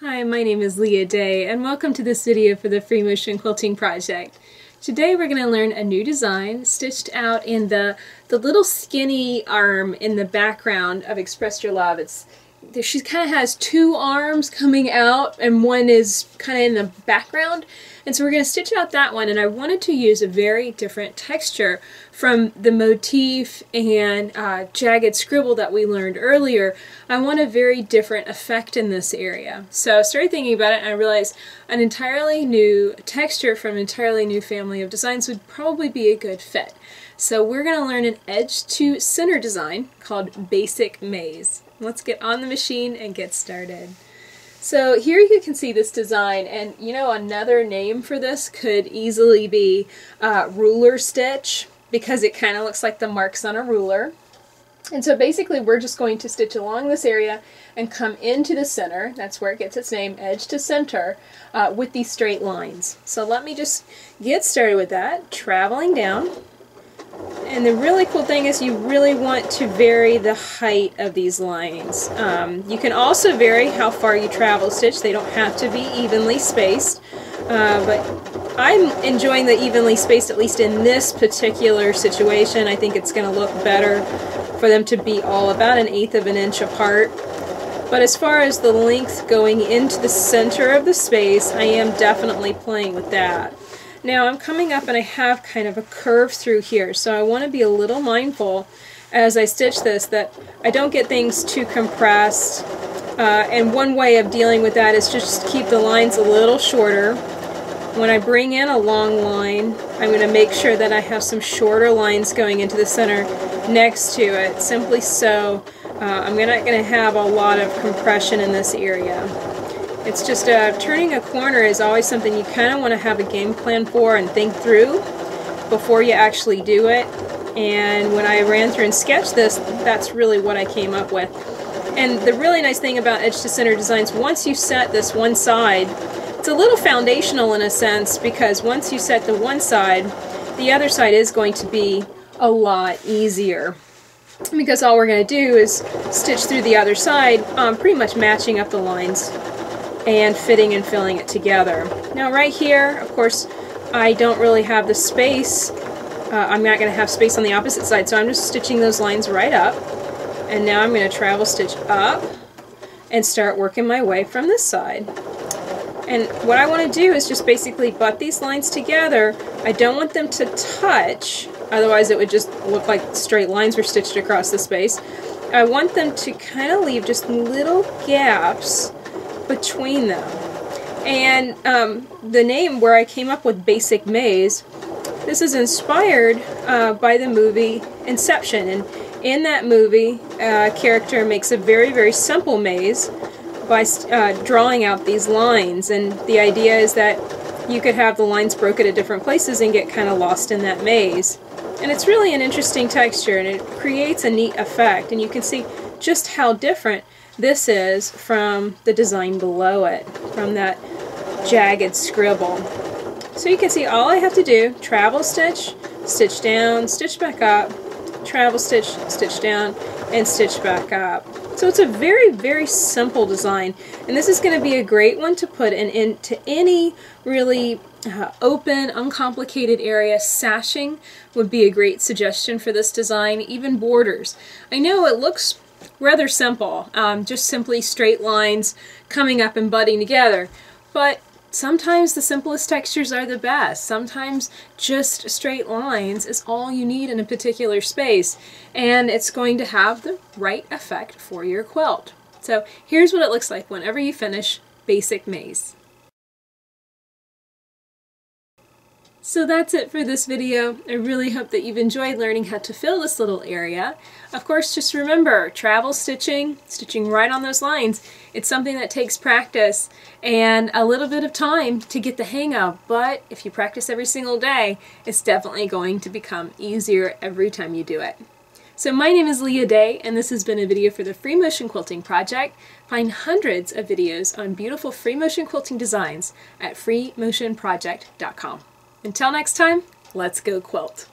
Hi, my name is Leah Day, and welcome to this video for the Free Motion Quilting Project. Today we're going to learn a new design stitched out in the little skinny arm in the background of Express Your Love. She kind of has two arms coming out and one is kind of in the background. And so we're going to stitch out that one, and I wanted to use a very different texture from the motif and jagged scribble that we learned earlier. I want a very different effect in this area. So I started thinking about it and I realized an entirely new texture from an entirely new family of designs would probably be a good fit. So we're going to learn an edge to center design called Basic Maze. Let's get on the machine and get started. So here you can see this design, and you know, another name for this could easily be ruler stitch, because it kind of looks like the marks on a ruler. And so basically we're just going to stitch along this area and come into the center. That's where it gets its name, edge to center, with these straight lines. So let me just get started with that, traveling down. And the really cool thing is you really want to vary the height of these lines. You can also vary how far you travel stitch. They don't have to be evenly spaced, but I'm enjoying the evenly spaced, at least in this particular situation. I think it's going to look better for them to be all about 1/8 of an inch apart. But as far as the length going into the center of the space, I am definitely playing with that. Now I'm coming up and I have kind of a curve through here, so I want to be a little mindful as I stitch this that I don't get things too compressed. And one way of dealing with that is just keep the lines a little shorter. When I bring in a long line, I'm going to make sure that I have some shorter lines going into the center next to it, simply so I'm not going to have a lot of compression in this area. It's just turning a corner is always something you kind of want to have a game plan for and think through before you actually do it. And when I ran through and sketched this, that's really what I came up with. And the really nice thing about edge to center designs, once you set this one side, it's a little foundational in a sense, because once you set the one side, the other side is going to be a lot easier. Because all we're going to do is stitch through the other side, pretty much matching up the lines and fitting and filling it together. Now right here, of course, I don't really have the space. I'm not going to have space on the opposite side, so I'm just stitching those lines right up. And now I'm going to travel stitch up and start working my way from this side. And what I want to do is just basically butt these lines together. I don't want them to touch, otherwise it would just look like straight lines were stitched across the space. I want them to kind of leave just little gaps between them. And the name where I came up with Basic Maze, this is inspired by the movie Inception. And in that movie, a character makes a very, very simple maze by drawing out these lines. And the idea is that you could have the lines broken at different places and get kind of lost in that maze. And it's really an interesting texture, and it creates a neat effect. And you can see just how different this is from the design below it, from that jagged scribble. So you can see all I have to do, travel stitch, stitch down, stitch back up, travel stitch, stitch down, and stitch back up. So it's a very, very simple design, and this is going to be a great one to put into any really open, uncomplicated area. Sashing would be a great suggestion for this design, even borders. I know it looks rather simple, just simply straight lines coming up and butting together, but sometimes the simplest textures are the best. Sometimes just straight lines is all you need in a particular space, and it's going to have the right effect for your quilt. So here's what it looks like whenever you finish Basic Maze. So that's it for this video. I really hope that you've enjoyed learning how to fill this little area. Of course, just remember, travel stitching, stitching right on those lines, it's something that takes practice and a little bit of time to get the hang of, but if you practice every single day, it's definitely going to become easier every time you do it. So my name is Leah Day, and this has been a video for the Free Motion Quilting Project. Find hundreds of videos on beautiful free motion quilting designs at freemotionproject.com. Until next time, let's go quilt.